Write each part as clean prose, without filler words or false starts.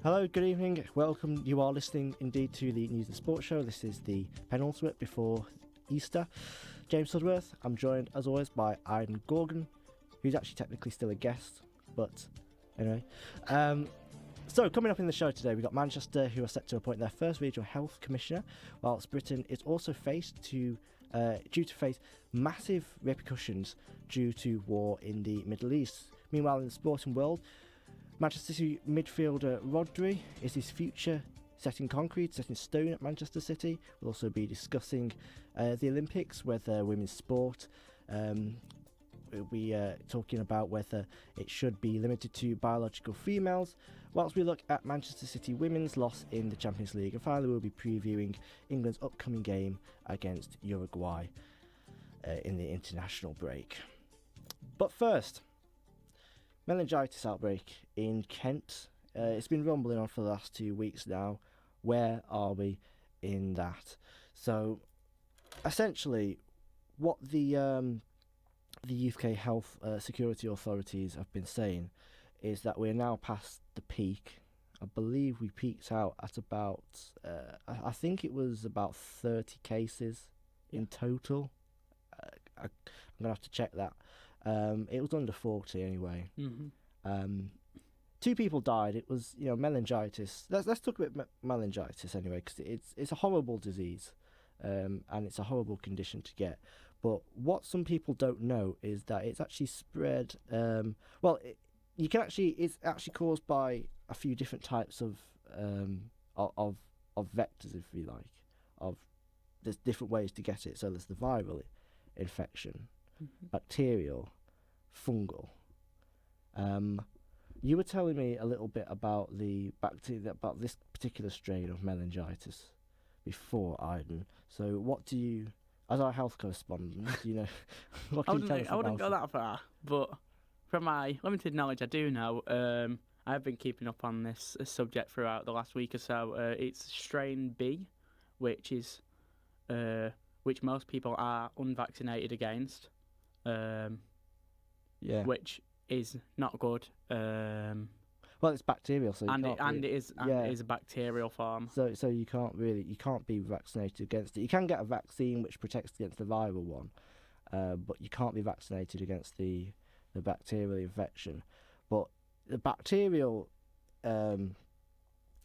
Hello, good evening. Welcome. You are listening indeed to the News and Sports Show. This is the penultimate before Easter. James Sudworth. I'm joined, as always, by Aidan Gorgon, who's actually technically still a guest, but anyway. So, coming up in the show today, we've got Manchester, who are set to appoint their first regional health commissioner, whilst Britain is also due to face massive repercussions due to war in the Middle East. Meanwhile, in the sporting world, Manchester City midfielder Rodri, is his future set in concrete, set in stone at Manchester City? We'll also be discussing the Olympics, whether women's sport, we'll be talking about whether it should be limited to biological females, whilst we look at Manchester City women's loss in the Champions League, and finally we'll be previewing England's upcoming game against Uruguay in the international break. But first, meningitis outbreak in Kent. It's been rumbling on for the last 2 weeks now. Where are we in that? So, essentially, what the UK health security authorities have been saying is that we're now past the peak. I believe we peaked out at about, I think it was about 30 cases in total. I'm going to have to check that. It was under 40 anyway. Mm-hmm. 2 people died. It was, meningitis. Let's talk about meningitis anyway, because it's a horrible disease, and it's a horrible condition to get. But what some people don't know is that it's actually spread. It's actually caused by a few different types of vectors, if you like. There's different ways to get it. So there's the viral infection, bacterial, fungal. You were telling me a little bit about the bacteria, about this particular strain of meningitis before, Aidan. So what do you, as our health correspondent, what can you tell us about it? I wouldn't go that far, but from my limited knowledge, I do know. I've been keeping up on this subject throughout the last week or so. It's strain B, which most people are unvaccinated against. Which is not good. Well, it's bacterial, so it is a bacterial form. So you can't be vaccinated against it. You can get a vaccine which protects against the viral one, but you can't be vaccinated against the bacterial infection. But the bacterial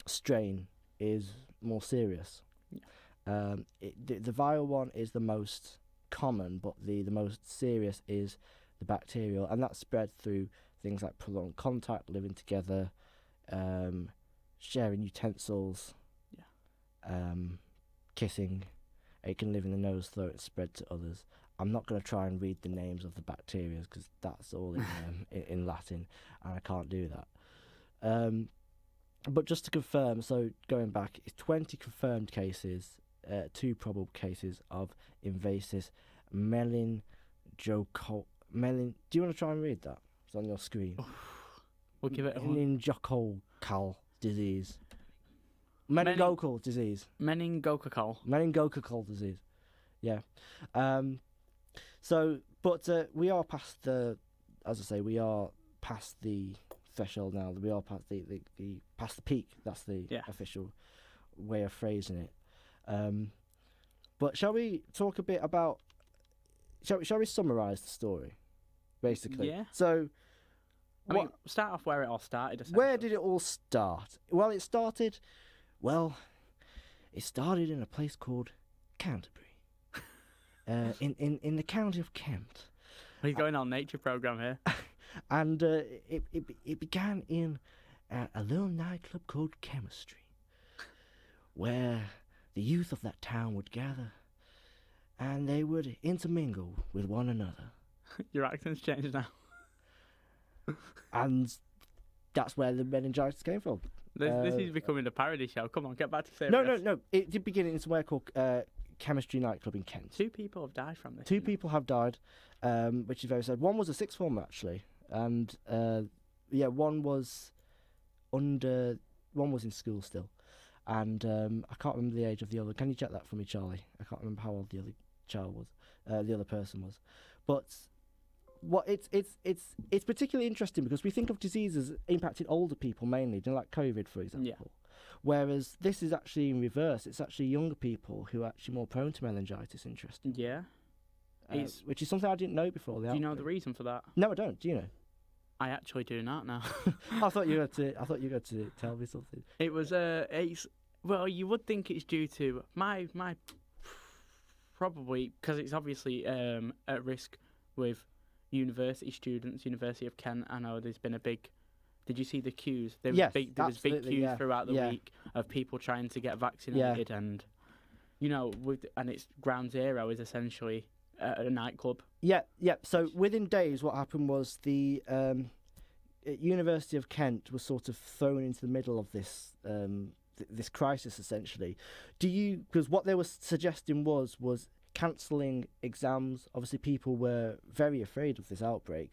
strain is more serious. Yeah. The viral one is the most common, but the most serious is the bacterial, and that's spread through things like prolonged contact, living together, sharing utensils, kissing. It can live in the nose, throat, and spread to others. I'm not going to try and read the names of the bacteria because that's all in Latin, and I can't do that. But just to confirm, so going back, it's 20 confirmed cases, 2 probable cases of invasive meningococcal. Do you want to try and read that? It's on your screen. We'll give it a meningococcal disease. Meningococcal disease. Meningococcal disease. Yeah. We are past we are past the threshold now. We are past the past the peak. That's the official way of phrasing it. But shall we talk a bit about? Shall we summarise the story, basically? Yeah. So, start off where it all started. Where did it all start? Well, it started in a place called Canterbury, in the county of Kent. We're going on nature program here. And it began in a little nightclub called Chemistry, where the youth of that town would gather, and they would intermingle with one another. Your accent's changed now. And that's where the meningitis came from. This is becoming a parody show. Come on, get back to serious. No. It did begin in somewhere called Chemistry nightclub in Kent. 2 people have died from this. 2 people have died, which is very sad. One was a 6th former, actually. And, one was in school still. And I can't remember the age of the other. Can you check that for me, Charlie? I can't remember how old the other child was, the other person was. But what it's particularly interesting because we think of diseases impacting older people mainly, like COVID, for example. Yeah. Whereas this is actually in reverse. It's actually younger people who are actually more prone to meningitis. Interesting. Yeah. Which is something I didn't know before. Do you know the reason for that? No, I don't. Do you know? I actually do not know. I thought you had to tell me something. It was well, you would think it's due to my probably because it's obviously at risk with university students, University of Kent. I know there's been a big. Did you see the queues? There was big queues throughout the week of people trying to get vaccinated, and and it's Ground Zero is essentially a nightclub. Yeah. So within days, what happened was the University of Kent was sort of thrown into the middle of this this crisis essentially. Because what they were suggesting was cancelling exams. Obviously, people were very afraid of this outbreak.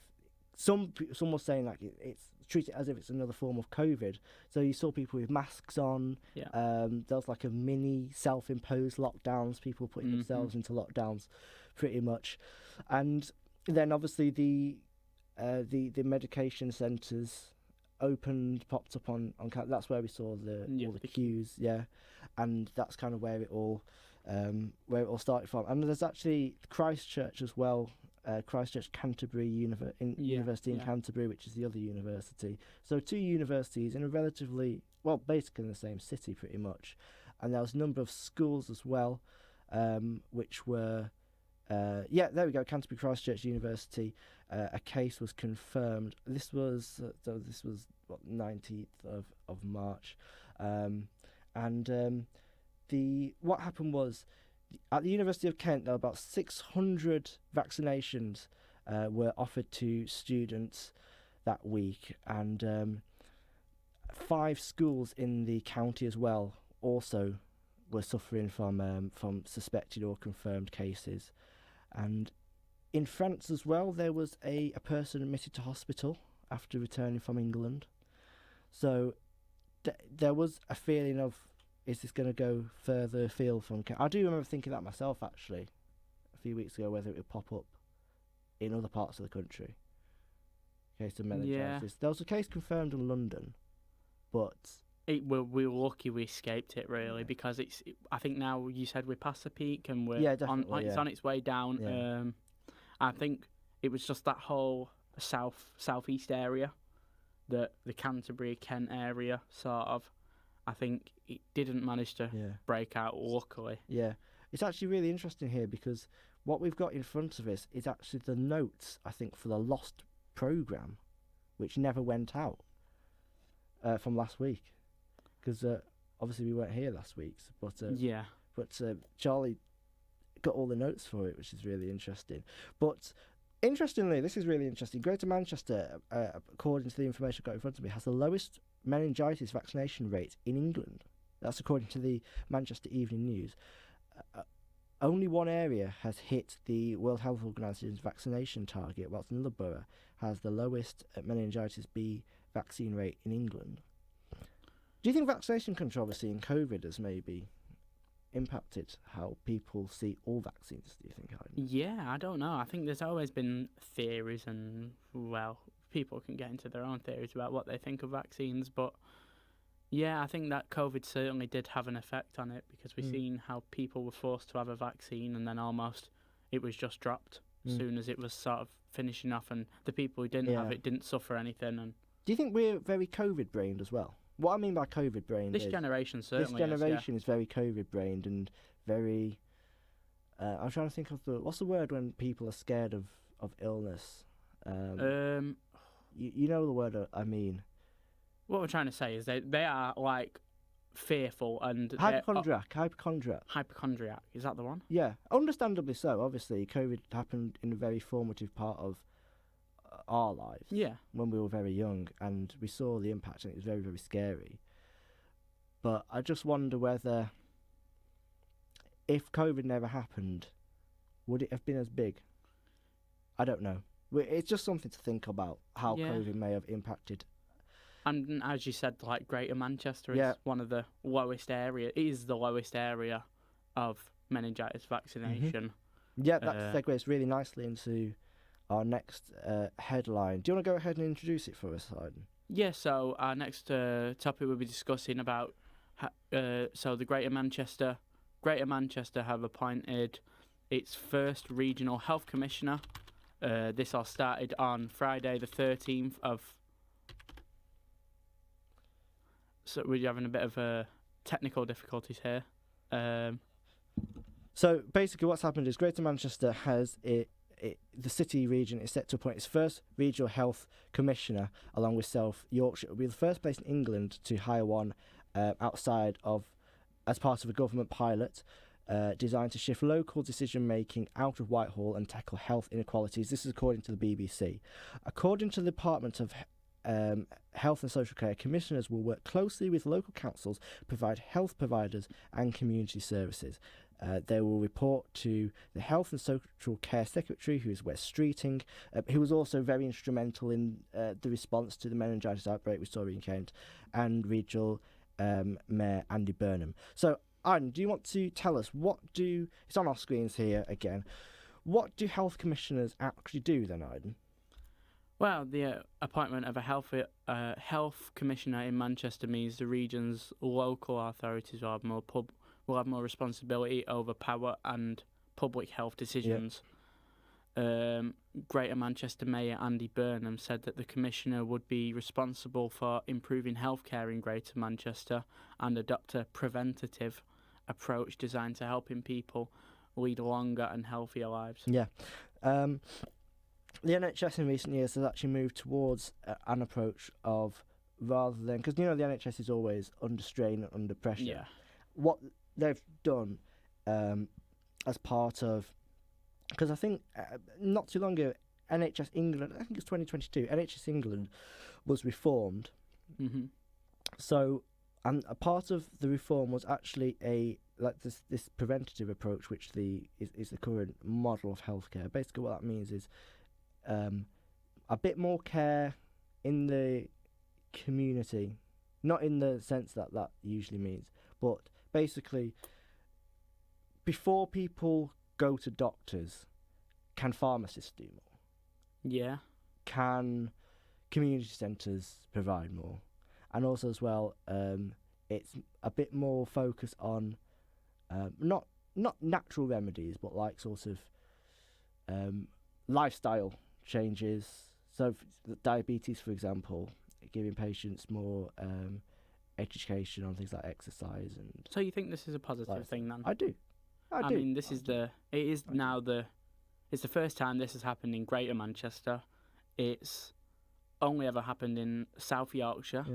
Some were saying like it's treat it as if it's another form of COVID. So you saw people with masks on. Yeah. There was like a mini self-imposed lockdowns. People putting themselves into lockdowns, pretty much. And then obviously the medication centres popped up on that's where we saw all the queues, and that's kind of where it all started from. And there's actually Christchurch as well, Christchurch Canterbury University in Canterbury, which is the other university. So two universities in a relatively basically in the same city pretty much, and there was a number of schools as well, which were. There we go. Canterbury Christchurch University. A case was confirmed. This was 19th of March, what happened was at the University of Kent there were about 600 vaccinations were offered to students that week, and 5 schools in the county as well also were suffering from suspected or confirmed cases. And in France as well, there was a person admitted to hospital after returning from England. So there was a feeling of, is this going to go further afield from... I do remember thinking that myself, actually, a few weeks ago, whether it would pop up in other parts of the country. Case of meningitis. Yeah. There was a case confirmed in London, but... We were lucky we escaped it, really, because I think now you said we're past the peak and it's on its way down. Yeah. I think it was just that whole southeast area, the Canterbury, Kent area, sort of. I think it didn't manage to break out, luckily. Yeah. It's actually really interesting here because what we've got in front of us is actually the notes, I think, for the Lost programme, which never went out from last week. Because obviously we weren't here last week, but Charlie got all the notes for it, which is really interesting. But interestingly, this is really interesting. Greater Manchester, according to the information I've got in front of me, has the lowest meningitis vaccination rate in England. That's according to the Manchester Evening News. Only one area has hit the World Health Organisation's vaccination target, whilst another borough has the lowest meningitis B vaccine rate in England. Do you think vaccination controversy in COVID has maybe impacted how people see all vaccines, do you think, Aiden? Yeah, I don't know. I think there's always been theories and, people can get into their own theories about what they think of vaccines. But, yeah, I think that COVID certainly did have an effect on it because we've seen how people were forced to have a vaccine and then almost it was just dropped as soon as it was sort of finishing off, and the people who didn't have it didn't suffer anything. And do you think we're very COVID-brained as well? What I mean by COVID-brained this generation certainly is very COVID-brained and very... I'm trying to think of what's the word when people are scared of illness? You know the word I mean. What we're trying to say is they are, like, fearful and... Hypochondriac. Hypochondriac, is that the one? Yeah, understandably so. Obviously, COVID happened in a very formative part of our lives when we were very young, and we saw the impact, and it was very, very scary. But I just wonder whether if COVID never happened, would it have been as big? I don't know. It's just something to think about, how COVID may have impacted. And as you said, like, Greater Manchester is one of the lowest area. It is the lowest area of meningitis vaccination. Yeah, that segues really nicely into our next headline. Do you want to go ahead and introduce it for us, Hayden? Yeah, so our next topic we'll be discussing about so the Greater Manchester have appointed its first regional health commissioner. This all started on Friday the 13th of... So we're having a bit of technical difficulties here. So basically what's happened is Greater Manchester has the city region is set to appoint its first regional health commissioner along with South Yorkshire. It will be the first place in England to hire one outside of, as part of a government pilot designed to shift local decision making out of Whitehall and tackle health inequalities. This is according to the BBC. According to the Department of Health and Social Care, commissioners will work closely with local councils, provide health providers and community services. They will report to the Health and Social Care Secretary, who is Wes Streeting, who was also very instrumental in the response to the meningitis outbreak we saw in Kent, and Regional Mayor Andy Burnham. So, Aidan, do you want to tell us it's on our screens here again, what do health commissioners actually do then, Aidan? Well, the appointment of a health commissioner in Manchester means the region's local authorities will have more responsibility over power and public health decisions. Yeah. Greater Manchester Mayor Andy Burnham said that the commissioner would be responsible for improving healthcare in Greater Manchester and adopt a preventative approach designed to helping people lead longer and healthier lives. Yeah. The NHS in recent years has actually moved towards an approach of, rather than, because the NHS is always under strain and under pressure. Yeah. What they've done as part of, because I think not too long ago, NHS England, I think it's 2022, NHS England was reformed. Mm-hmm. So, and a part of the reform was actually this preventative approach, which is the current model of healthcare. Basically, what that means is a bit more care in the community, not in the sense that usually means, but basically, before people go to doctors, can pharmacists do more? Yeah. Can community centres provide more? And also as well, it's a bit more focus on not natural remedies, but like sort of lifestyle changes. So diabetes, for example, giving patients more education on things like exercise and. So you think this is a positive thing then? I do. I mean, it's the first time this has happened in Greater Manchester. It's only ever happened in South Yorkshire,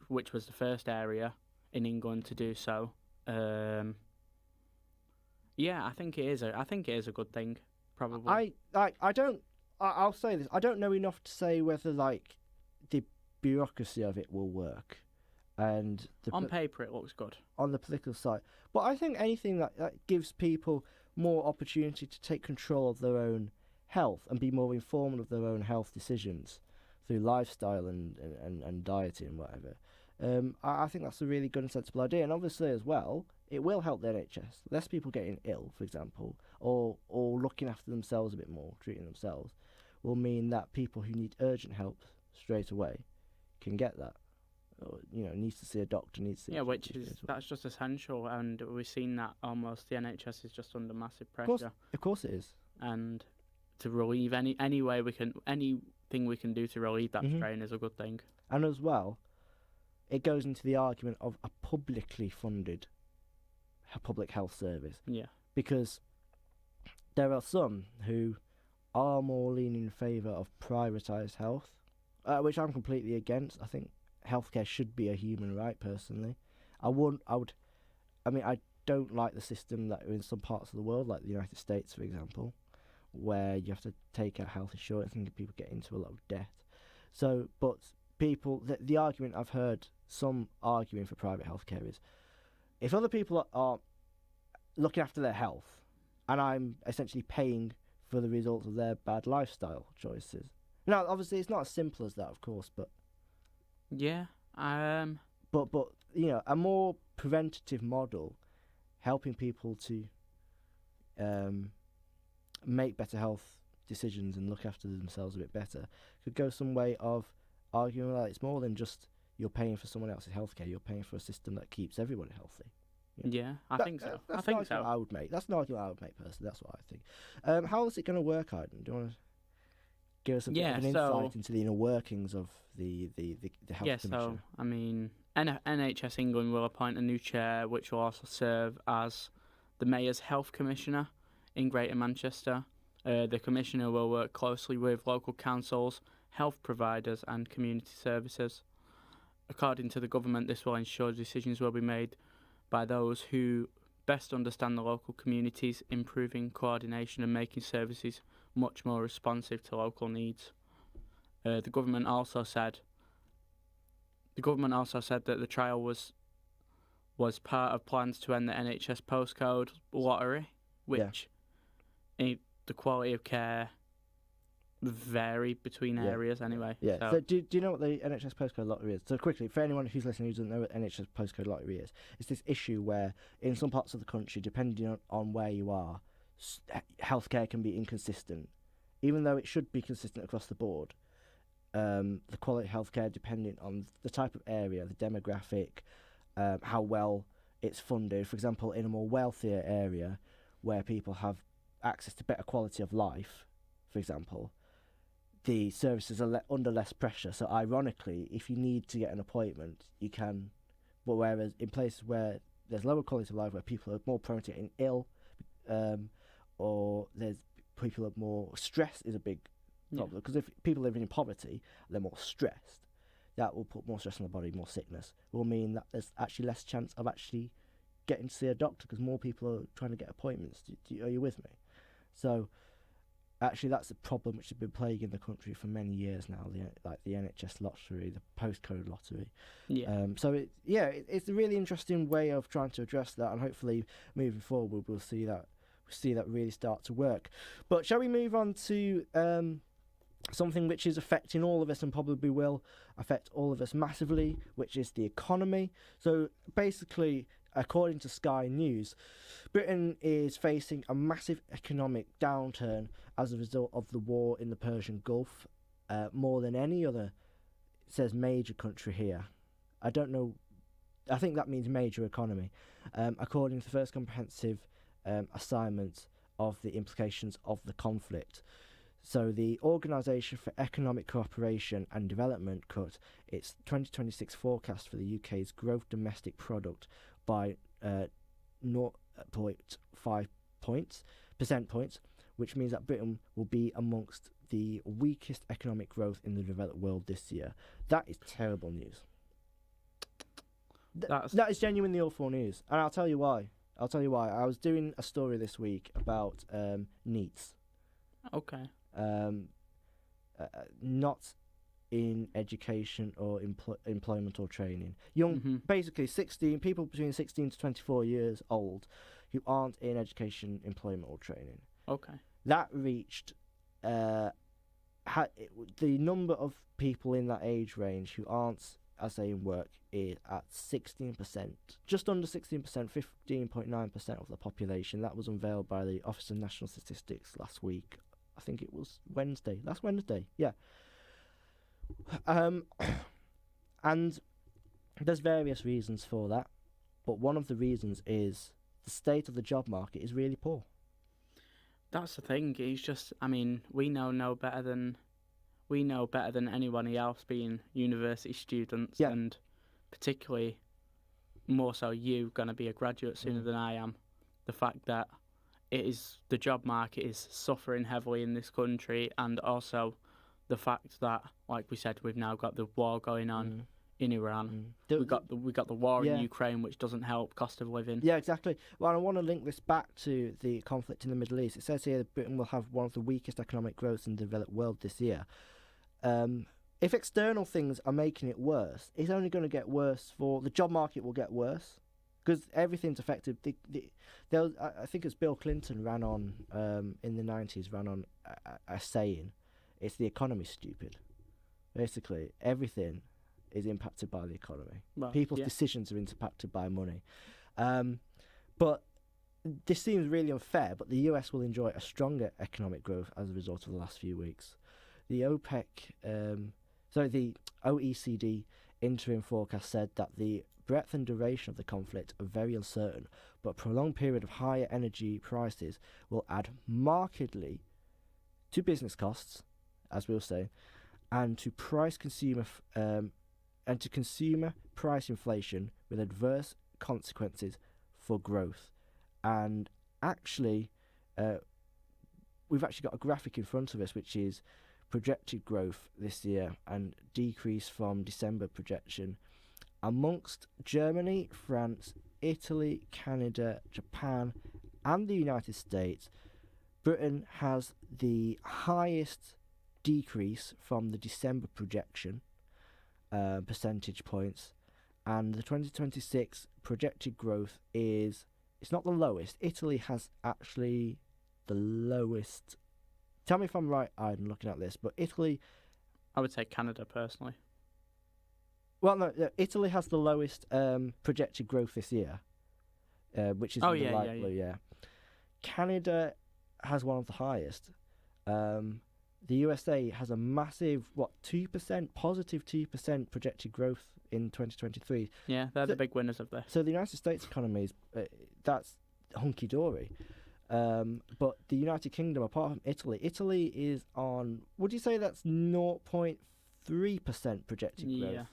which was the first area in England to do so. Yeah, I think it is a good thing. Probably. I'll say this. I don't know enough to say whether the bureaucracy of it will work, and on paper it looks good. On the political side, but I think anything that gives people more opportunity to take control of their own health and be more informed of their own health decisions through lifestyle and dieting and whatever. I think that's a really good and sensible idea, and obviously as well, it will help the NHS. Less people getting ill, for example, or looking after themselves a bit more, treating themselves, will mean that people who need urgent help straight away can get that. Or, needs to see a doctor, that's just essential, and we've seen that almost the NHS is just under massive pressure. Of course it is. And to relieve anything we can do to relieve that strain is a good thing. And as well, it goes into the argument of a publicly funded public health service. Yeah. Because there are some who are more leaning in favour of privatised health, which I'm completely against. I think healthcare should be a human right, personally. I don't like the system that in some parts of the world, like the United States, for example, where you have to take out health insurance and people get into a lot of debt. So, but people, the argument I've heard some arguing for private healthcare is, if other people are looking after their health, and I'm essentially paying for the results of their bad lifestyle choices. Now, obviously, it's not as simple as that, of course, but yeah, but a more preventative model, helping people to make better health decisions and look after themselves a bit better could go some way of arguing that it's more than just you're paying for someone else's healthcare. You're paying for a system that keeps everyone healthy. Yeah, I think so. That's I think so. I would make. That's an argument I would make personally. That's what I think. How is it going to work, Aiden? Do you want to give us a bit of an insight into the inner workings of the health commission? So I mean, NHS England will appoint a new chair, which will also serve as the Mayor's Health Commissioner in Greater Manchester. The Commissioner will work closely with local councils, health providers and community services. According to the government, this will ensure decisions will be made by those who best understand the local communities, improving coordination and making services much more responsive to local needs. The government also said that the trial was part of plans to end the NHS postcode lottery, which the quality of care vary between areas anyway. Yeah. So do you know what the NHS postcode lottery is? So quickly, for anyone who's listening who doesn't know what NHS postcode lottery is, it's this issue where in some parts of the country, depending on where you are, healthcare can be inconsistent. Even though it should be consistent across the board, the quality of healthcare, depending on the type of area, the demographic, how well it's funded. For example, in a more wealthier area where people have access to better quality of life, for example, the services are under less pressure. So ironically, if you need to get an appointment, you can. But whereas in places where there's lower quality of life, where people are more prone to getting ill, or there's people are more stress is a big problem. Because if people living in poverty, they're more stressed. That will put more stress on the body, more sickness. Will mean that there's actually less chance of actually getting to see a doctor because more people are trying to get appointments. Are you with me? So actually, that's a problem which has been plaguing the country for many years now. The NHS lottery, the postcode lottery. Yeah. It's a really interesting way of trying to address that, and hopefully, moving forward, we'll see that really start to work. But shall we move on to something which is affecting all of us and probably will affect all of us massively, which is the economy. So basically, according to Sky News, Britain is facing a massive economic downturn as a result of the war in the Persian Gulf, more than any other, it says major country here. I don't know, I think that means major economy. According to the first comprehensive assignment of the implications of the conflict. So the Organisation for Economic Cooperation and Development cut its 2026 forecast for the UK's gross domestic product by 0.5 percent points, which means that Britain will be amongst the weakest economic growth in the developed world this year. That is terrible news. That is genuinely awful news, and I'll tell you why. I was doing a story this week about NEETs. Okay. Not in education or employment or training. Basically 16 people between 16 to 24 years old who aren't in education, employment or training. Okay. That reached the number of people in that age range who aren't, as they in work, is at 16%, just under 16%, 15.9% of the population. That was unveiled by the Office of National Statistics last week. I think it was last Wednesday, yeah. And there's various reasons for that, but one of the reasons is the state of the job market is really poor. That's the thing. It's just, I mean, we know better than anyone else being university students, and particularly more so you going to be a graduate sooner than I am. The fact that the job market is suffering heavily in this country, and also the fact that, like we said, we've now got the war going on in Iran. We got the war in Ukraine, which doesn't help cost of living. Yeah, exactly. Well, I want to link this back to the conflict in the Middle East. It says here that Britain will have one of the weakest economic growths in the developed world this year. If external things are making it worse, it's only going to get worse. The job market will get worse because everything's affected. I think it's Bill Clinton ran on in the 90s, ran on a saying, it's the economy stupid. Basically, everything is impacted by the economy. Well, people's decisions are impacted by money. But this seems really unfair, but the US will enjoy a stronger economic growth as a result of the last few weeks. The the OECD interim forecast said that the breadth and duration of the conflict are very uncertain, but a prolonged period of higher energy prices will add markedly to business costs, as we'll say, and to consumer price inflation with adverse consequences for growth. And actually, we've actually got a graphic in front of us which is projected growth this year and decrease from December projection. Amongst Germany, France, Italy, Canada, Japan, and the United States, Britain has the highest decrease from the December projection, percentage points, and the 2026 projected growth is, it's not the lowest. Italy has actually the lowest. Tell me if I'm right, I'm looking at this, but Italy... I would say Canada, personally. Well, no, Italy has the lowest projected growth this year, which is in the light blue, yeah. Canada has one of the highest. The USA has a massive, 2%, positive 2% projected growth in 2023. Yeah, they're the big winners of this. So the United States economy is, that's hunky-dory. But the United Kingdom, apart from Italy is on, would you say that's 0.3% projected growth? Yeah.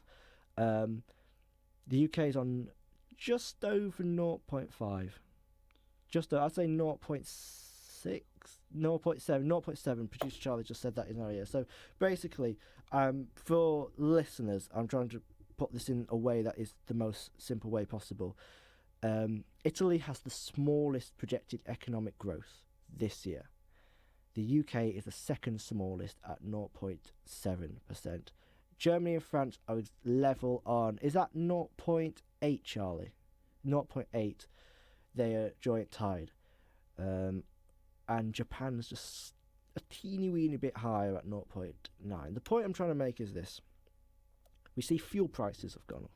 The UK is on just over 0.5. I'd say 0.6, 0.7. Producer Charlie just said that in our ear. So basically, for listeners, I'm trying to put this in a way that is the most simple way possible. Italy has the smallest projected economic growth this year. The UK is the second smallest at 0.7%. Germany and France are level on, is that 0.8, Charlie? 0.8. They are joint tied. And Japan's just a teeny weeny bit higher at 0.9. The point I'm trying to make is this. We see fuel prices have gone up.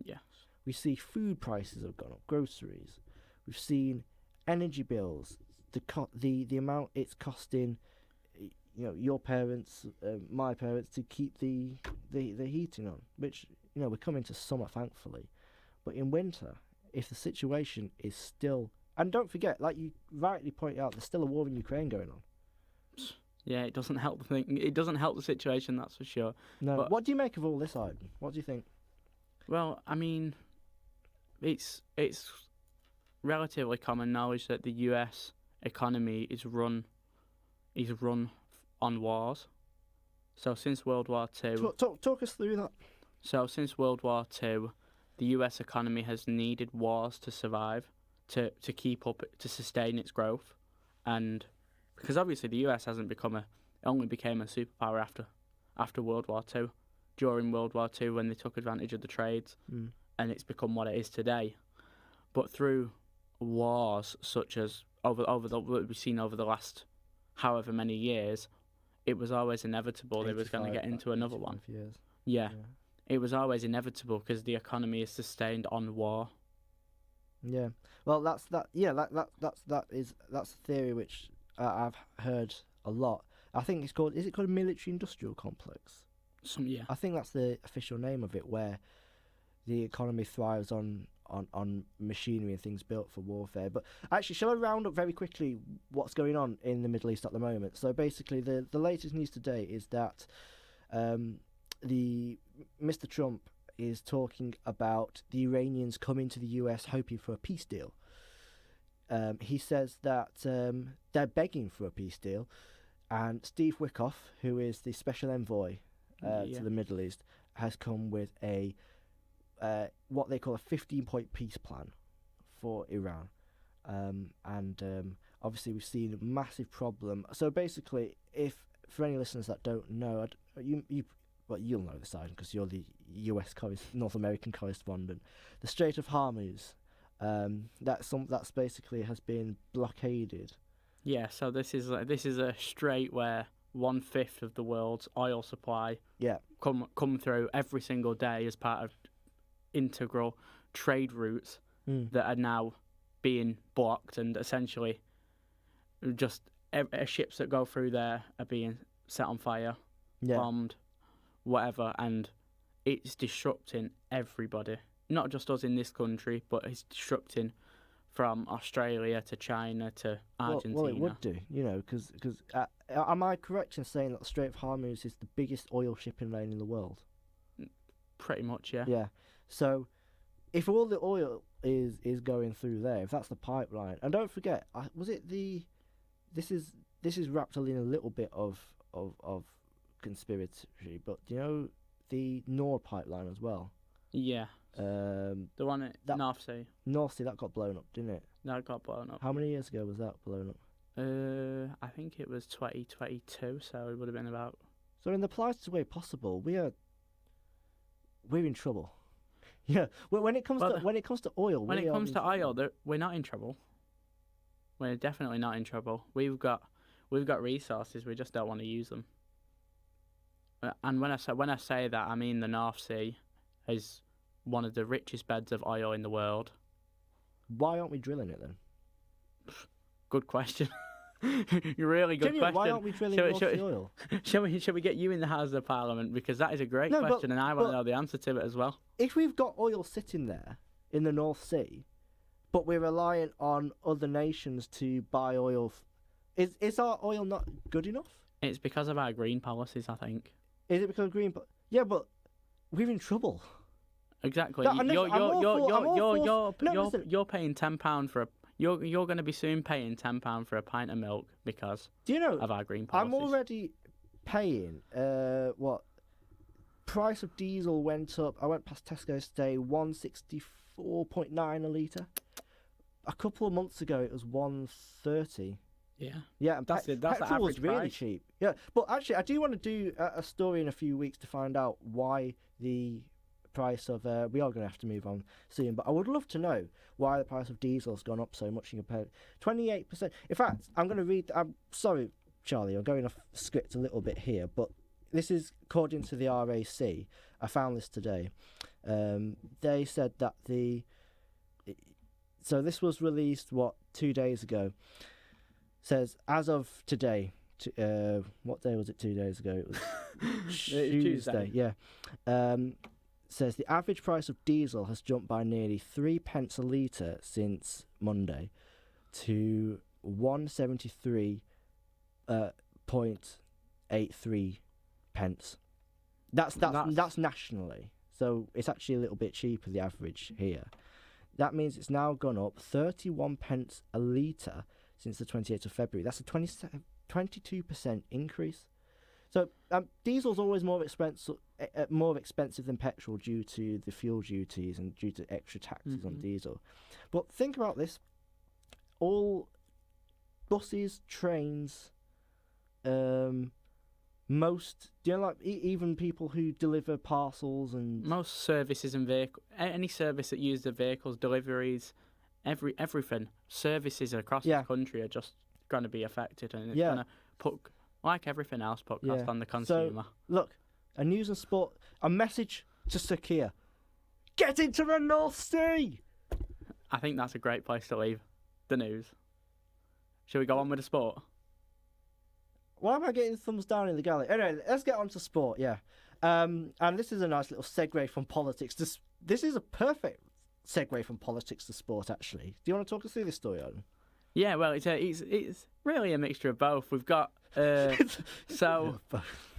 Yes. We see food prices have gone up, groceries. We've seen energy bills, the amount it's costing, your parents, my parents, to keep the heating on, which, we're coming to summer, thankfully. But in winter, if the situation is still... And don't forget, like you rightly point out, there's still a war in Ukraine going on. Yeah, it doesn't help the thing. It doesn't help the situation, that's for sure. No. But what do you make of all this, Aiden? What do you think? Well, I mean, it's relatively common knowledge that the US economy is run on wars. So since World War II... Talk us through that. So since World War II, the US economy has needed wars to survive, to keep up, to sustain its growth. And because obviously the US hasn't only became a superpower after World War II. During World War II, when they took advantage of the trades, and it's become what it is today. But through wars such as what we've seen over the last however many years, it was always inevitable they was going to get into another one. Years. Yeah, it was always inevitable because the economy is sustained on war. Yeah, well, that's a theory which I've heard a lot. I think is it called a military-industrial complex? I think that's the official name of it, where the economy thrives on machinery and things built for warfare. But actually, shall I round up very quickly what's going on in the Middle East at the moment? So basically, the latest news today is that Mr. Trump is talking about the Iranians coming to the US hoping for a peace deal. He says that they're begging for a peace deal, and Steve Witkoff, who is the special envoy to the Middle East, has come with a what they call a 15-point peace plan for Iran. Obviously we've seen a massive problem. So basically, for any listeners that don't know, you'll know this, Aiden, because you're the US North American correspondent. The Strait of Hormuz, that's basically has been blockaded. Yeah, so this is a strait where 1/5 of the world's oil supply come through every single day as part of integral trade routes that are now being blocked, and essentially just ships that go through there are being set on fire, bombed, whatever, and it's disrupting everybody. Not just us in this country, but it's disrupting from Australia to China to Argentina. Well, it would do, because am I correct in saying that the Strait of Hormuz is the biggest oil shipping lane in the world? Pretty much, yeah. Yeah. So, if all the oil is going through there, if that's the pipeline, and don't forget, this is wrapped in a little bit of conspiracy, but do you know the Nord pipeline as well? Yeah. The one at North Sea. North Sea, that got blown up, didn't it? That got blown up. How many years ago was that blown up? I think it was 2022, so it would have been about... So in the politest way possible, we're in trouble. Yeah, when it comes to oil, we're not in trouble. We're definitely not in trouble. We've got resources. We just don't want to use them. And when I say that, I mean the North Sea is one of the richest beds of oil in the world. Why aren't we drilling it then? Good question. Really good question. Why aren't we drilling North Sea oil? Shall we get you in the House of Parliament, because that is a great question, and I want to know the answer to it as well. If we've got oil sitting there in the North Sea, but we're reliant on other nations to buy oil, is our oil not good enough? It's because of our green policies, I think. Is it because of green? Yeah, but we're in trouble. Exactly. You're paying £10 for a. You're going to be soon paying £10 for a pint of milk because of our green policies. I'm already paying what price of diesel went up. I went past Tesco's today, 164.9 a litre. A couple of months ago it was 130. Yeah, and that's the petrol was average really price. cheap. Yeah, but actually I do want to do a story in a few weeks to find out why the price of we are going to have to move on soon, but I would love to know why the price of diesel has gone up so much in compared 28%. In fact, I'm going to read. I'm sorry, Charlie, I'm going off script a little bit here, but this is according to the RAC. I found this today. They said that so this was released 2 days ago. Says as of today. What day was it? 2 days ago. It was Tuesday. Yeah. Says the average price of diesel has jumped by nearly 3 pence a litre since Monday to 173.83 pence. That's nationally. So it's actually a little bit cheaper, the average here. That means it's now gone up 31 pence a litre since the 28th of February. That's a 22% increase. So diesel's always more expensive than petrol due to the fuel duties and due to extra taxes on diesel. But think about this: all buses, trains, most even people who deliver parcels and most services and any service that uses the vehicles, deliveries, everything, services across the country are just going to be affected, and it's going to put. Like everything else, put cost on the consumer. So, look, a news and sport, a message to Sakir. Get into the North Sea! I think that's a great place to leave the news. Shall we go on with the sport? Why am I getting thumbs down in the gallery? Anyway, let's get on to sport, yeah. And this is a nice little segue from politics. This is a perfect segue from politics to sport, actually. Do you want to talk us through this story, Adam? Yeah, well, it's really a mixture of both. We've got so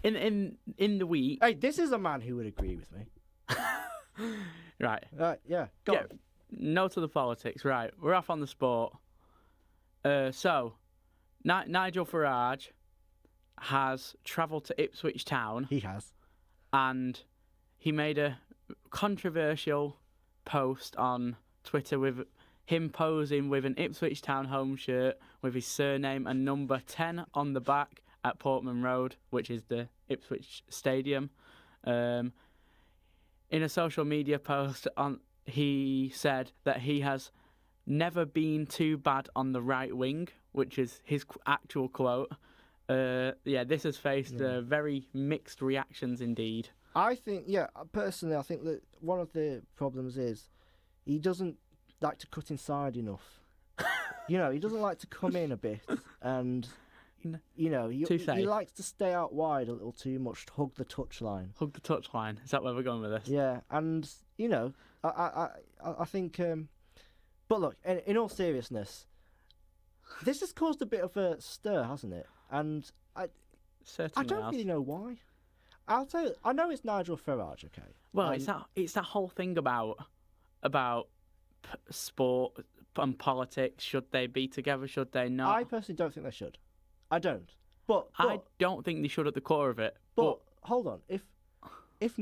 in the week. Hey, this is a man who would agree with me. Right. Yeah. Go on. No to the politics. Right. We're off on the sport. So Nigel Farage has travelled to Ipswich Town. He has. And he made a controversial post on Twitter with him posing with an Ipswich Town home shirt with his surname and number 10 on the back at Portman Road, which is the Ipswich Stadium. In a social media post, he said that he has never been too bad on the right wing, which is his actual quote. This has faced very mixed reactions indeed. I think, personally, I think that one of the problems is he doesn't like to cut inside enough. You know, he doesn't like to come in a bit, and he Too safe. likes to stay out wide a little too much, to hug the touchline. Hug the touchline. Is that where we're going with this? Yeah, and I think. But look, in all seriousness, this has caused a bit of a stir, hasn't it? And I Certainly don't has. really know why. I'll tell you, I know it's Nigel Farage, okay? Well, it's that whole thing about sport and politics. Should they be together? Should they not? I personally don't think they should. I don't. But I don't think they should at the core of it. But hold on, if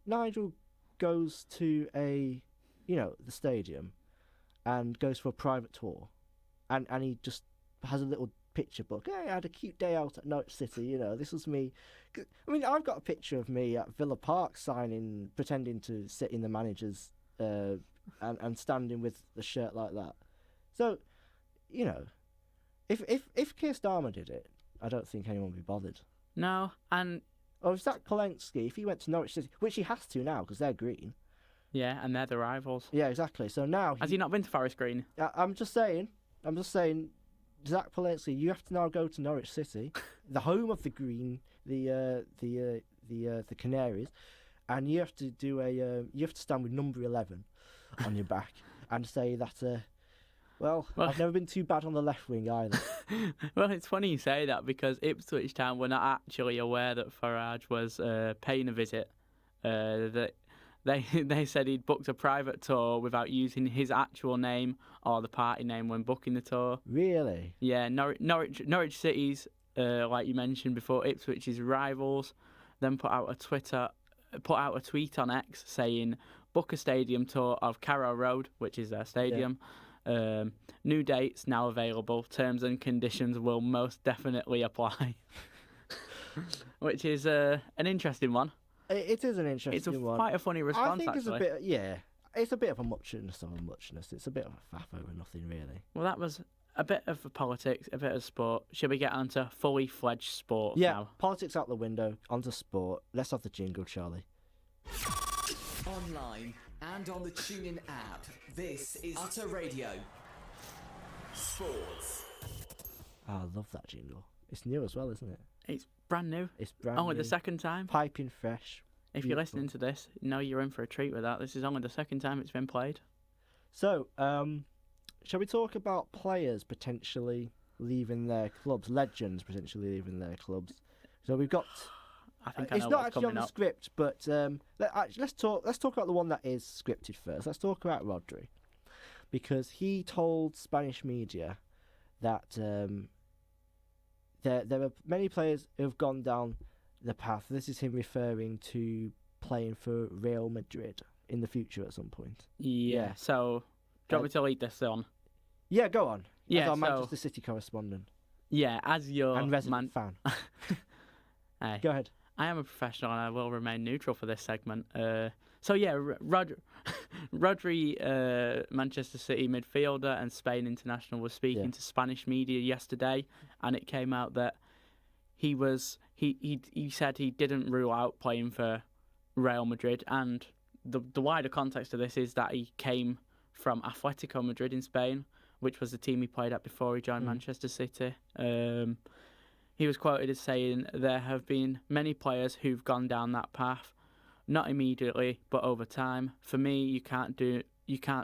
Nigel goes to the stadium and goes for a private tour, and he just has a little picture book. Hey, I had a cute day out at Norwich City. This was me. I mean, I've got a picture of me at Villa Park pretending to sit in the manager's and standing with the shirt like that. So, if Keir Starmer did it, I don't think anyone would be bothered. No, and or if Zach Polensky, if he went to Norwich City, which he has to now because they're green. yeah, and they're the rivals. Yeah, exactly. So now Has he not been to Forest Green? I'm just saying, Zach Polensky, you have to now go to Norwich City, the home of the Green, the Canaries, and you have to stand with number 11 on your back and say that. Well, I've never been too bad on the left wing either. Well, it's funny you say that because Ipswich Town were not actually aware that Farage was paying a visit. That they said he'd booked a private tour without using his actual name or the party name when booking the tour. Really? Yeah, Norwich City's, like you mentioned before, Ipswich's rivals, then put out a tweet on X saying, book a stadium tour of Carrow Road, which is their stadium. Yeah. New dates now available. Terms and conditions will most definitely apply. Which is an interesting one. It is an interesting one. It's quite a funny response, I think actually. It's a bit of a muchness of a muchness. It's a bit of a faff over nothing, really. Well, that was a bit of politics, a bit of sport. Should we get onto fully fledged sport now? Politics out the window, onto sport. Let's have the jingle, Charlie. Online and on the TuneIn app, this is Utter Radio. Sports. Oh, I love that jingle. It's new as well, isn't it? It's brand new. It's brand only new. The second time. Piping fresh. If Beautiful. you're listening to this, you're in for a treat with that. This is only the second time it's been played. So, shall we talk about players potentially leaving their clubs, legends potentially leaving their clubs? So we've got. I think I know it's not what's actually coming on the up. script, but let's talk about the one that is scripted first. Let's talk about Rodri, because he told Spanish media that there are many players who have gone down the path. This is him referring to playing for Real Madrid in the future at some point. Yeah. So, do you want me to lead this on? Yeah, go on. Yeah, as our so- Manchester City correspondent Yeah, as your and resident fan. Hey, Go ahead. I am a professional and I will remain neutral for this segment. Rodri, Manchester City midfielder and Spain international, was speaking to Spanish media yesterday, and it came out that he said he didn't rule out playing for Real Madrid, and the wider context of this is that he came from Atletico Madrid in Spain, which was the team he played at before he joined Manchester City. He was quoted as saying, there have been many players who've gone down that path, not immediately, but over time. For me, you can't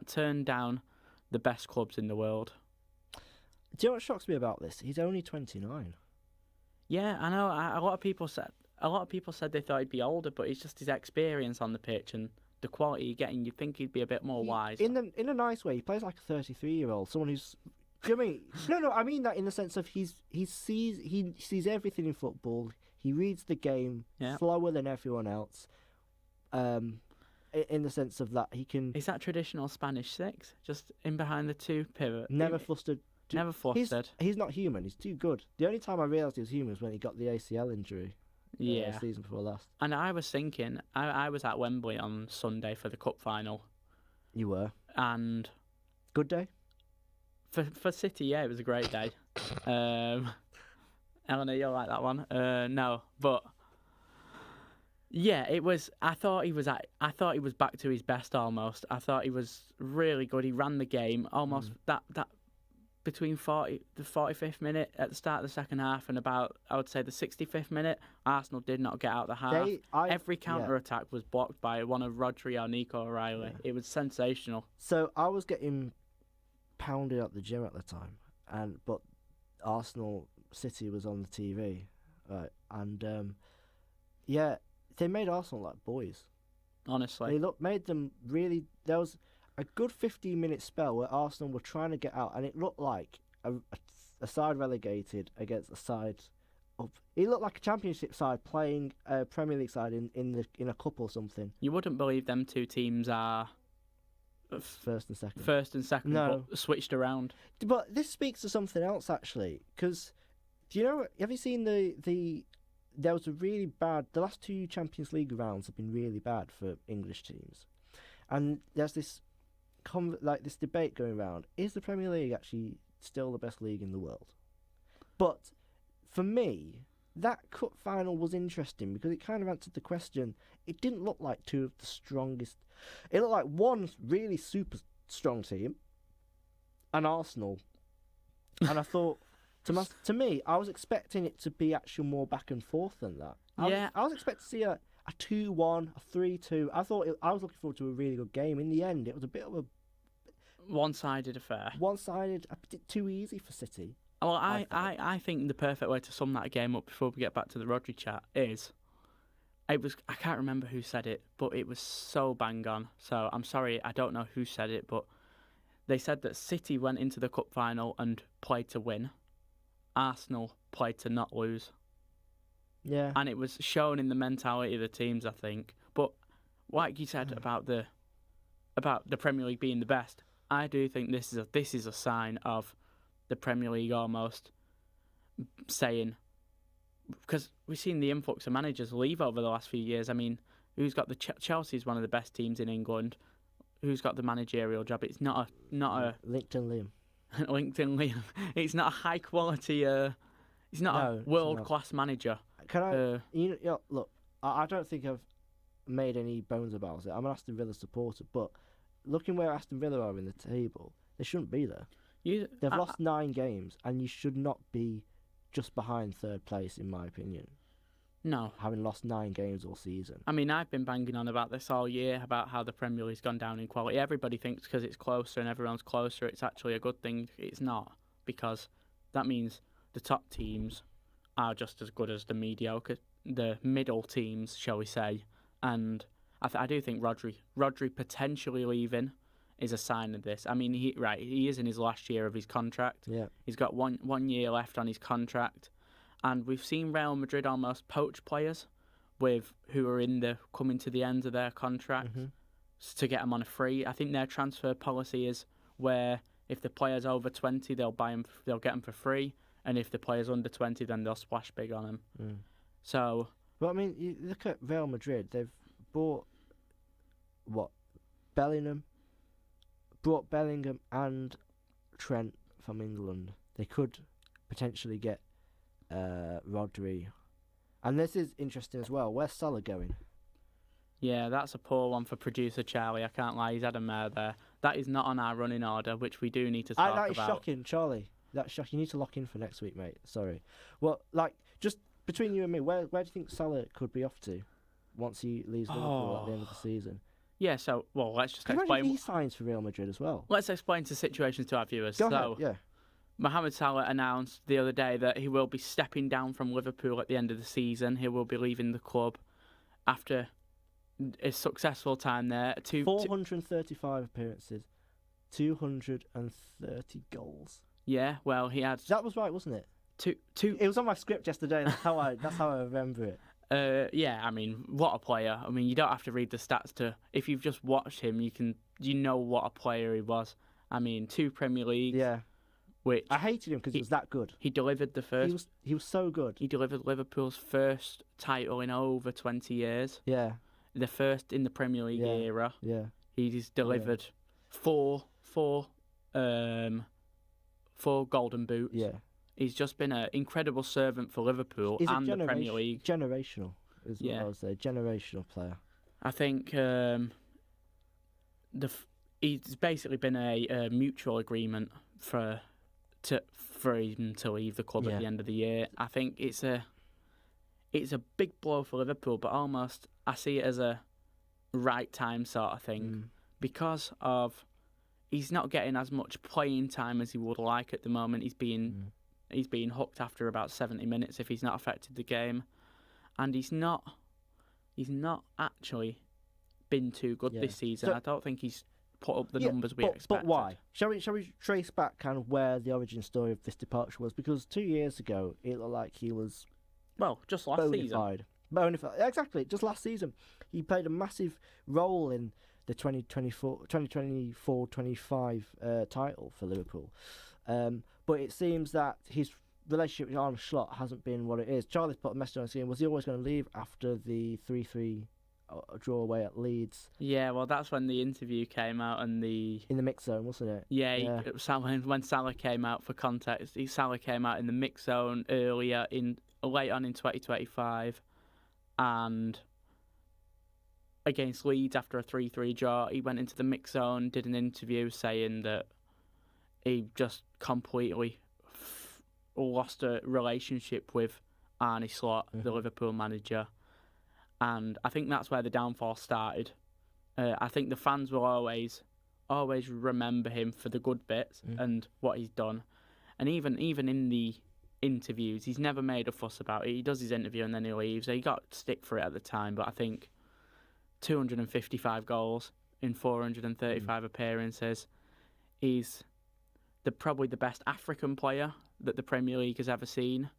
turn down the best clubs in the world. Do you know what shocks me about this? He's only 29. Yeah, I know. A lot of people said they thought he'd be older, but it's just his experience on the pitch and the quality you're getting. You'd think he'd be a bit more wise. In a nice way, he plays like a 33-year-old, someone who's. Do you know what I mean? No, I mean that in the sense of he sees everything in football. He reads the game slower than everyone else. In the sense of that he can. Is that traditional Spanish six? Just in behind the two pivot. Never flustered. Never flustered. He's not human. He's too good. The only time I realised he was human was when he got the ACL injury. Yeah. Season before last. And I was thinking, I was at Wembley on Sunday for the cup final. You were. And good day. For City, yeah, it was a great day. Eleanor, you'll like that one. No, but Yeah, it was. I thought he was back to his best almost. I thought he was really good. He ran the game almost that between the 45th minute at the start of the second half and about, I would say, the 65th minute. Arsenal did not get out the half. Every counter attack was blocked by one of Rodri or Nico O'Reilly. Yeah. It was sensational. So I was getting pounded at the gym at the time, but Arsenal City was on the TV, right? And yeah, they made Arsenal like boys. Honestly, made them really. There was a good 15-minute spell where Arsenal were trying to get out, and it looked like a side relegated against a side up. It looked like a Championship side playing a Premier League side in a cup or something. You wouldn't believe them two teams are first and second. No, but switched around. But this speaks to something else actually, because do you know? Have you seen there was a really bad. The last two Champions League rounds have been really bad for English teams, and there's this debate going around: is the Premier League actually still the best league in the world? But for me, that cup final was interesting because it kind of answered the question. It didn't look like two of the strongest. It looked like one really super strong team, and Arsenal. And I thought, to me, I was expecting it to be actually more back and forth than that. I was expecting to see a 2-1, a 3-2. I was looking forward to a really good game. In the end, it was a bit of a one-sided affair. One-sided, a bit too easy for City. Well, I think the perfect way to sum that game up before we get back to the Rodri chat is, I can't remember who said it, but it was so bang on. So I'm sorry, I don't know who said it, but they said that City went into the cup final and played to win. Arsenal played to not lose. Yeah. And it was shown in the mentality of the teams, I think. But like you said about the Premier League being the best, I do think this is a sign of the Premier League almost saying, because we've seen the influx of managers leave over the last few years. I mean, who's got Chelsea's one of the best teams in England. Who's got the managerial job? It's not a LinkedIn Liam. LinkedIn Liam. It's not a high quality. He's not a world class manager. Can I? Look, I don't think I've made any bones about it. I'm an Aston Villa supporter, but looking where Aston Villa are in the table, they shouldn't be there. They've lost 9 games, and you should not be just behind third place, in my opinion. No. Having lost 9 games all season. I mean, I've been banging on about this all year, about how the Premier League's gone down in quality. Everybody thinks because it's closer and everyone's closer, it's actually a good thing. It's not, because that means the top teams are just as good as the middle teams, shall we say. And I do think Rodri potentially leaving is a sign of this. I mean, he is in his last year of his contract. Yeah. He's got one year left on his contract. And we've seen Real Madrid almost poach players who are coming to the end of their contract to get them on a free. I think their transfer policy is where if the player's over 20, they'll get them for free, and if the player's under 20, then they'll splash big on them. So, well, I mean, you look at Real Madrid. They've bought Bellingham and Trent from England. They could potentially get Rodri. And this is interesting as well. Where's Salah going? Yeah, that's a poor one for producer Charlie. I can't lie. He's had a mare there. That is not on our running order, which we do need to talk about. That is shocking, Charlie. That's shocking. You need to lock in for next week, mate. Sorry. Well, just between you and me, where do you think Salah could be off to once he leaves Liverpool at the end of the season? Yeah, so, let's just explain. Imagine he signs for Real Madrid as well. Let's explain the situations to our viewers. Go ahead, yeah. Mohamed Salah announced the other day that he will be stepping down from Liverpool at the end of the season. He will be leaving the club after a successful time there. 435 appearances, 230 goals. Yeah, well, he had... That was right, wasn't it? It was on my script yesterday. That's how I remember it. Yeah, I mean, what a player. I mean, you don't have to read the stats if you've just watched him, you know what a player he was. I mean, 2 Premier Leagues. Yeah. Which I hated him because he was that good. He delivered the first... He was so good. He delivered Liverpool's first title in over 20 years. Yeah. The first in the Premier League era. Yeah. He's delivered 4 Golden Boots. Yeah. He's just been an incredible servant for Liverpool and the Premier League. Generational. is what Yeah. I would say. Generational player. I think it's basically been a mutual agreement for him to leave the club Yeah. at the end of the year. I think it's a big blow for Liverpool, but almost I see it as a right time sort of thing because of he's not getting as much playing time as he would like at the moment. He's being hooked after about 70 minutes if he's not affected the game, and he's not actually been too good this season. So- I don't think he's put up the numbers we expected. But why? Shall we trace back kind of where the origin story of this departure was? Because 2 years ago, it looked like he was Well, just last season. bona fide. Exactly, just last season. He played a massive role in the 2024-25 title for Liverpool. But it seems that his relationship with Arne Slot hasn't been what it is. Charlie's put a message on the screen. Was he always going to leave after the 3-3 draw away at Leeds? Yeah, well, that's when the interview came out and the... In the mix zone, wasn't it? Yeah, when Salah came out, for context, Salah came out in the mix zone late on in 2025, and against Leeds after a 3-3 draw, he went into the mix zone, did an interview saying that he just completely lost a relationship with Arne Slot, the Liverpool manager, and I think that's where the downfall started. I think the fans will always remember him for the good bits and what he's done, and even in the interviews, he's never made a fuss about it. He does his interview and then he leaves. He got stick for it at the time, but I think 255 goals in 435 appearances. He's probably the best African player that the Premier League has ever seen.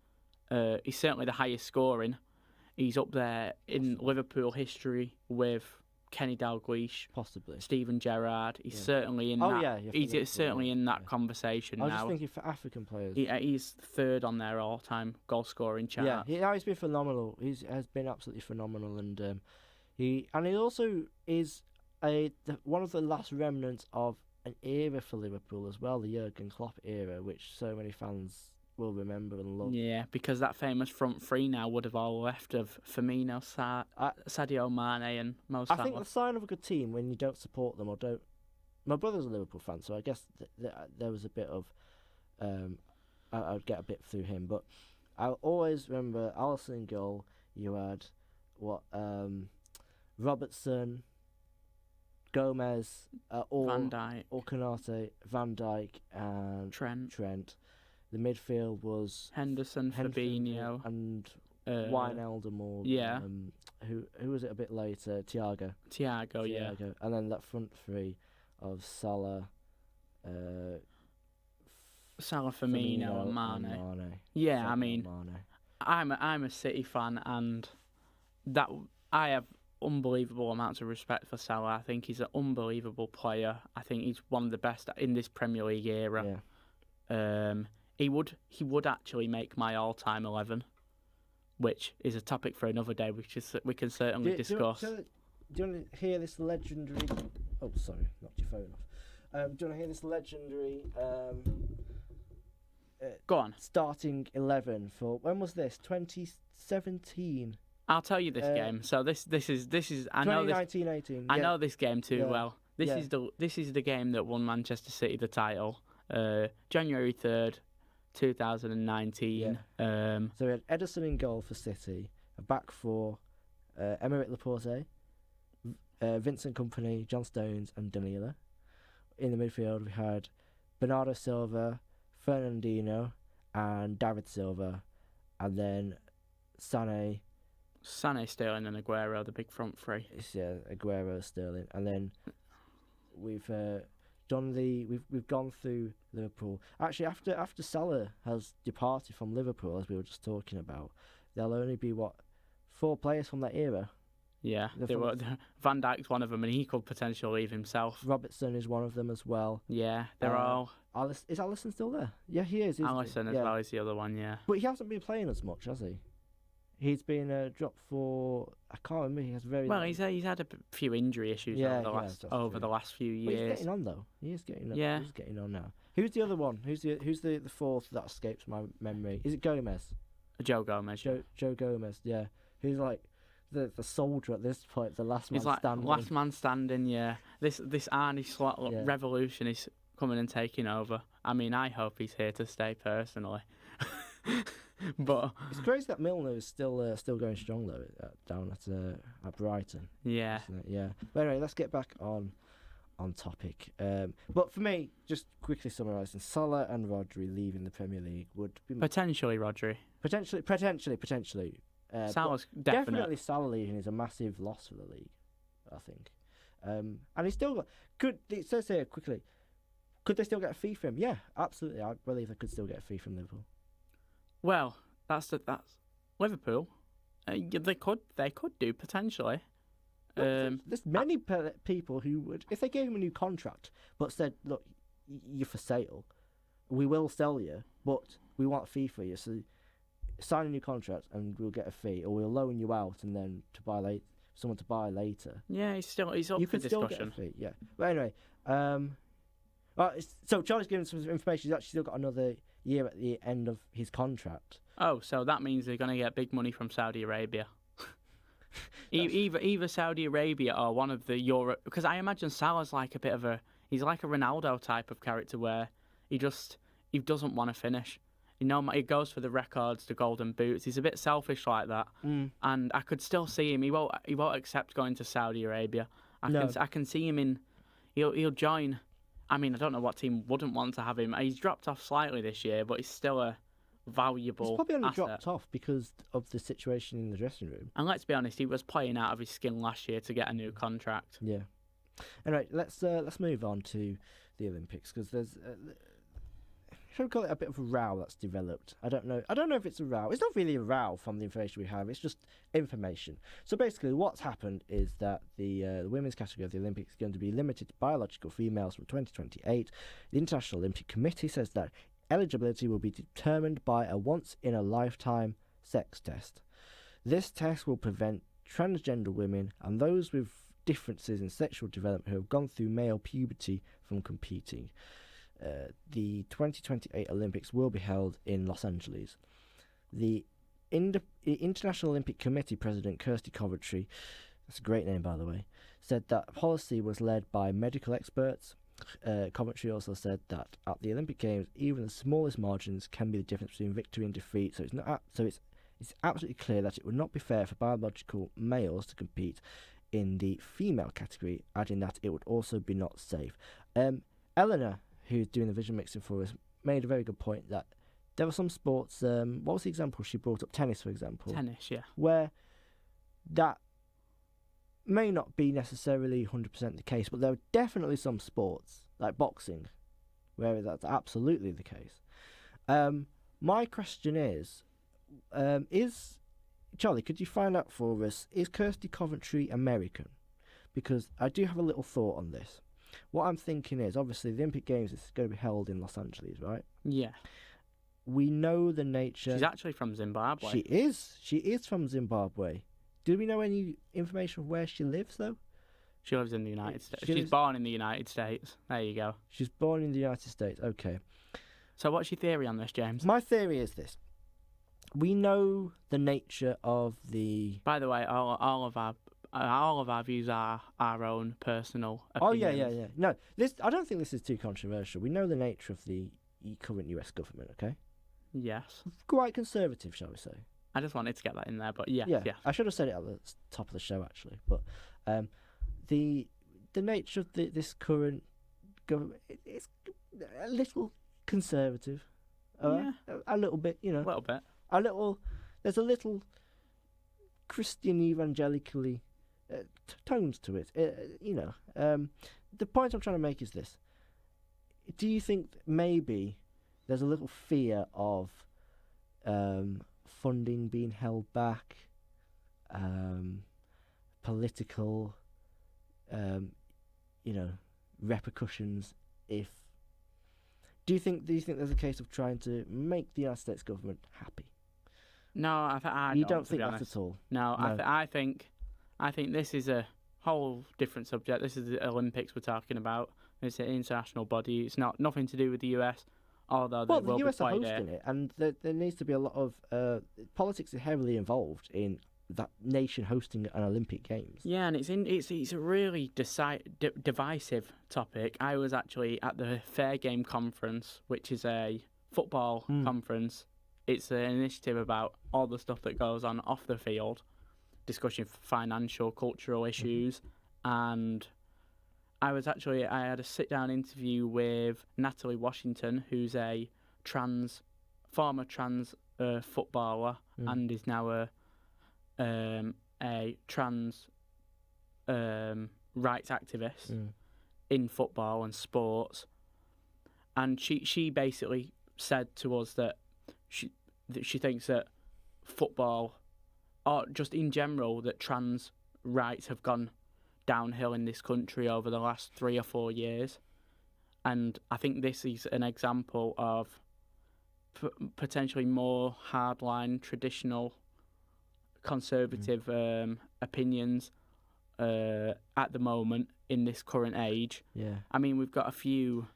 He's certainly the highest scoring. He's up there in Liverpool history with Kenny Dalglish, Possibly. Steven Gerrard. He's certainly in he's certainly in that conversation now. I was just thinking for African players. He's third on their all-time goal-scoring chart. Yeah, he's been phenomenal. He has been absolutely phenomenal, and he also is one of the last remnants of an era for Liverpool as well, the Jurgen Klopp era, which so many fans will remember and love. Yeah, because that famous front three now would have all left of Firmino, Sadio Mane and Mo Salah. I think the sign of a good team when you don't support them or don't... My brother's a Liverpool fan, so I guess there was a bit of... I would get a bit through him, but I always remember Alisson in goal. You had Robertson, Gomez, Van Dijk, or Konate, Van Dijk, and Trent. The midfield was Henderson, Fabinho, and Wijnaldum, or who was it a bit later? Thiago, yeah. And then that front three of Salah, Firmino, and Mane. Yeah, I mean, I'm a City fan, and that I have unbelievable amounts of respect for Salah. I think he's an unbelievable player. I think he's one of the best in this Premier League era. Yeah. He would actually make my all-time 11, which is a topic for another day, which we can certainly discuss. Do you want to hear this legendary... Oh, sorry, knocked your phone off. Do you want to hear this legendary... Go on. Starting 11 for... When was this? 2017? I'll tell you this game. So this is I know this 2019-18. I know this game too well. This Yeah. is the game that won Manchester City the title. January 3rd, 2019. So we had Ederson in goal for City, a back four, Emerick Laporte, Vincent Kompany, John Stones, and Danilo. In the midfield, we had Bernardo Silva, Fernandinho, and David Silva, and then Sané, Sterling, and Aguero, the big front three. Yeah, Aguero, Sterling, and then we've gone through Liverpool. Actually, after Salah has departed from Liverpool, as we were just talking about, there'll only be 4 players from that era. Yeah, Van Dijk's one of them, and he could potentially leave himself. Robertson is one of them as well. Yeah, they're all. Is Alisson still there? Yeah, he is. Alisson as well is the other one. Yeah, but he hasn't been playing as much, has he? He's been dropped for... I can't remember. He has very... Well, he's had a few injury issues over the last few years. But he's getting on though. He is getting on. Yeah. He's getting on now. Who's the other one? Who's the fourth that escapes my memory? Is it Gomez? Joe Gomez. Joe Gomez. Yeah. Who's like the soldier at this point, the last man He's like standing. last man standing. Yeah, this Arnie Slot Yeah. revolution is coming and taking over. I mean, I hope he's here to stay personally. But It's crazy that Milner is still going strong though down at Brighton. yeah, Isn't it? Yeah. But anyway, let's get back on topic. But for me, just quickly summarising, Salah and Rodri leaving the Premier League would be potentially Rodri. potentially. But Salah's definitely Salah leaving is a massive loss for the league, I think. And he's still got. It says here quickly, could they still get a fee from him? Yeah, absolutely. I believe they could still get a fee from Liverpool. Well, that's Liverpool. They could do potentially. There's many people who would, if they gave him a new contract, but said, "Look, you're for sale. We will sell you, but we want a fee for you. So sign a new contract, and we'll get a fee, or we'll loan you out, and then someone to buy later." Yeah, he's up You for can still discussion. get a fee. Yeah. But anyway, so Charlie's given some information. He's actually still got another year at the end of his contract. Oh, so that means they're going to get big money from Saudi Arabia. Either Saudi Arabia or one of the Europe, because I imagine Salah's like he's like a Ronaldo type of character where he doesn't want to finish. You know, he goes for the records, the golden boots. He's a bit selfish like that, and I could still see him. He won't accept going to Saudi Arabia. I can see him in. He'll join. I mean, I don't know what team wouldn't want to have him. He's dropped off slightly this year, but he's still a valuable He's probably only asset. dropped off because of the situation in the dressing room. And let's be honest, he was playing out of his skin last year to get a new contract. Yeah. Anyway, let's move on to the Olympics because there's. Should we call it a bit of a row that's developed? I don't know if it's a row. It's not really a row from the information we have. It's just information. So basically, what's happened is that the women's category of the Olympics is going to be limited to biological females from 2028. The International Olympic Committee says that eligibility will be determined by a once-in-a-lifetime sex test. This test will prevent transgender women and those with differences in sexual development who have gone through male puberty from competing. The 2028 Olympics will be held in Los Angeles. The International Olympic Committee President Kirsty Coventry, that's a great name by the way, said that policy was led by medical experts. Coventry also said that at the Olympic Games, even the smallest margins can be the difference between victory and defeat. So it's absolutely clear that it would not be fair for biological males to compete in the female category, adding that it would also be not safe. Eleanor, who's doing the vision mixing for us, made a very good point that there were some sports. What was the example she brought up? Tennis, for example. Tennis, yeah. Where that may not be necessarily 100% the case, but there are definitely some sports, like boxing, where that's absolutely the case. My question is Charlie, could you find out for us, is Kirsty Coventry American? Because I do have a little thought on this. What I'm thinking is, obviously, the Olympic Games is going to be held in Los Angeles, right? Yeah. We know the nature. She's actually from Zimbabwe. She is from Zimbabwe. Do we know any information of where she lives, though? She lives in the United States. She She's lives- born in the United States. There you go. She's born in the United States. Okay. So what's your theory on this, James? My theory is this. We know the nature of the... By the way, all of our views are our own personal Oh, opinions. yeah. No, I don't think this is too controversial. We know the nature of the current US government, okay? Yes. Quite conservative, shall we say. I just wanted to get that in there, but yes, Yeah, yes. I should have said it at the top of the show, actually. But the nature of this current government, it's a little conservative. Yeah. A little bit, A little bit. There's a little Christian evangelically tones to it. The point I'm trying to make is this. Do you think that maybe there's a little fear of funding being held back, political, repercussions if... Do you think there's a case of trying to make the United States government happy? No, I You don't don't to think be that honest. at all? No, No. I think this is a whole different subject. This is the Olympics we're talking about. It's an international body. It's nothing to do with the US, although Well, they the will US be are played hosting here. it, and there needs to be a lot of... politics is heavily involved in that nation hosting an Olympic Games. Yeah, and it's a really divisive topic. I was actually at the Fair Game Conference, which is a football conference. It's an initiative about all the stuff that goes on off the field, discussing financial, cultural issues, and I had a sit-down interview with Natalie Washington, who's a former trans footballer and is now a trans rights activist in football and sports. And she basically said to us that she thinks that football, or just in general, that trans rights have gone downhill in this country over the last 3 or 4 years. And I think this is an example of potentially more hardline, traditional, conservative opinions at the moment in this current age. Yeah. I mean, we've got a few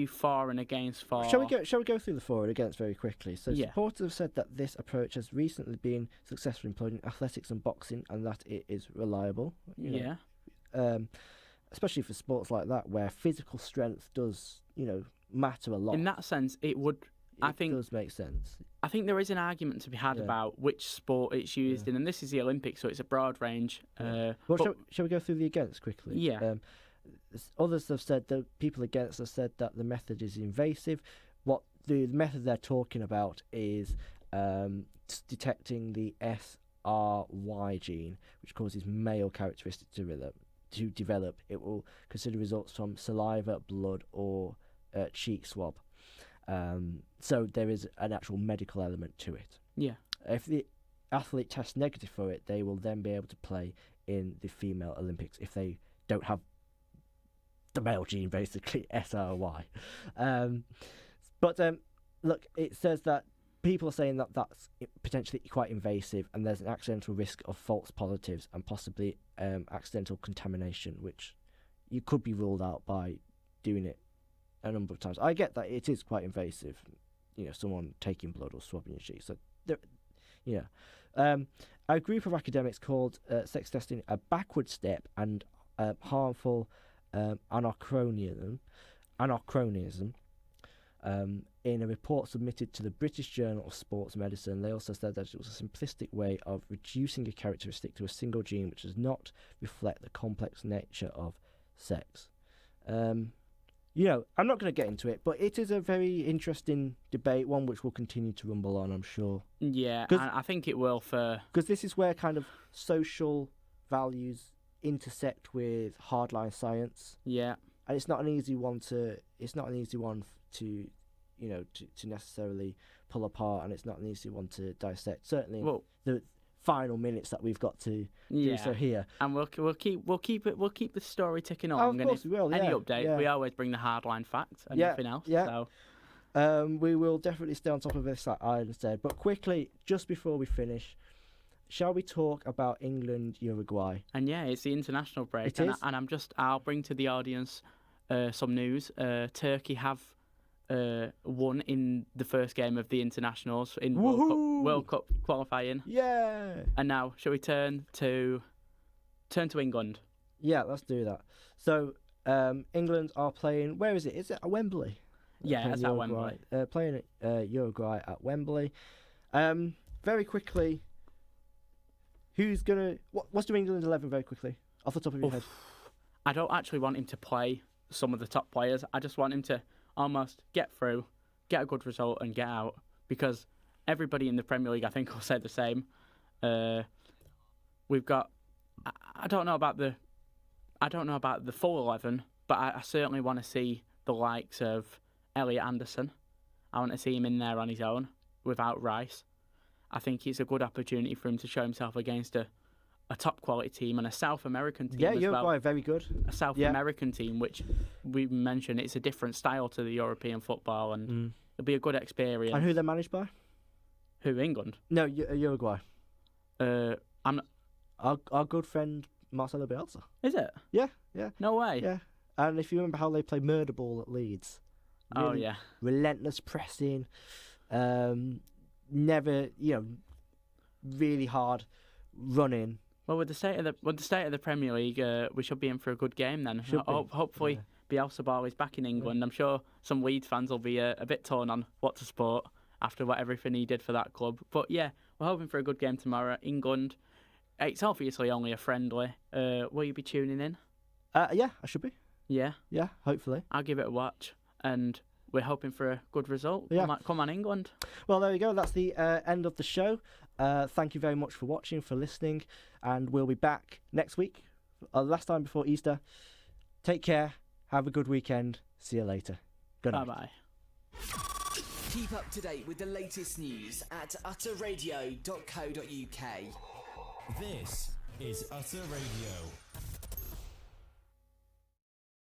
for and against for. Shall we go through the for and against very quickly? So Yeah. supporters have said that this approach has recently been successfully employed in athletics and boxing, and that it is reliable. You know, especially for sports like that, where physical strength does matter a lot. In that sense, it would. I think does make sense. I think there is an argument to be had about which sport it's used in, and this is the Olympics, so it's a broad range. Shall we go through the against quickly? Yeah. Others have said that people against have said that the method is invasive. What the method they're talking about is detecting the SRY gene, which causes male characteristics to develop. It will consider results from saliva, blood, or cheek swab. So there is an actual medical element to it. Yeah. If the athlete tests negative for it, they will then be able to play in the female Olympics if they don't have the male gene, basically, SRY. But look, it says that people are saying that that's potentially quite invasive, and there's an accidental risk of false positives and possibly accidental contamination, which you could be ruled out by doing it a number of times. I get that it is quite invasive, someone taking blood or swabbing your cheek. So, a group of academics called sex testing a backward step and harmful anachronism. In a report submitted to the British Journal of Sports Medicine, they also said that it was a simplistic way of reducing a characteristic to a single gene which does not reflect the complex nature of sex. I'm not going to get into it, but it is a very interesting debate, one which will continue to rumble on, I'm sure. Yeah, I think it will because this is where kind of social values intersect with hardline science. Yeah, and it's not an easy one to necessarily pull apart, and it's not an easy one to dissect. Certainly, the final minutes that we've got to do so here, and we'll keep the story ticking on. Oh, of course we will. Any update, we always bring the hardline facts and nothing else. Yeah. So. We will definitely stay on top of this, like Ian said. But quickly, just before we finish, shall we talk about England, Uruguay? And it's the international break. It is. And I'll bring to the audience some news. Turkey have won in the first game of the internationals in World Cup qualifying. Yeah. And now, shall we turn to England? Yeah, let's do that. So, England are playing. Where is it? Is it at Wembley? Yeah, it's at Wembley. Playing Uruguay at Wembley. Very quickly, who's gonna? What's the England 11? Very quickly, off the top of your head. I don't actually want him to play some of the top players. I just want him to almost get through, get a good result, and get out. Because everybody in the Premier League, I think, will say the same. We've got. I don't know about the full 11, but I certainly want to see the likes of Elliot Anderson. I want to see him in there on his own without Rice. I think it's a good opportunity for him to show himself against a top quality team and a South American team. Yeah, as Uruguay well. Very good. A South American team, which we mentioned, it's a different style to the European football, and it'll be a good experience. And who they're managed by? Who, England? No, Uruguay. Our good friend Marcelo Bielsa. Is it? Yeah. No way. Yeah. And if you remember how they play murder ball at Leeds. Really relentless pressing. Never, really hard run-in. Well, with the state of the Premier League, we should be in for a good game then. Should be, Hopefully, Bielsa is back in England. I'm sure some Leeds fans will be a bit torn on what to support after everything he did for that club. But yeah, we're hoping for a good game tomorrow. England. It's obviously only a friendly. Will you be tuning in? Yeah, I should be. Yeah. Yeah, hopefully. I'll give it a watch, and we're hoping for a good result. Yeah. Come on, England. Well, there you go. That's the end of the show. Thank you very much for watching, for listening, and we'll be back next week, last time before Easter. Take care. Have a good weekend. See you later. Good night. Bye-bye. Keep up to date with the latest news at utterradio.co.uk. This is Utter Radio.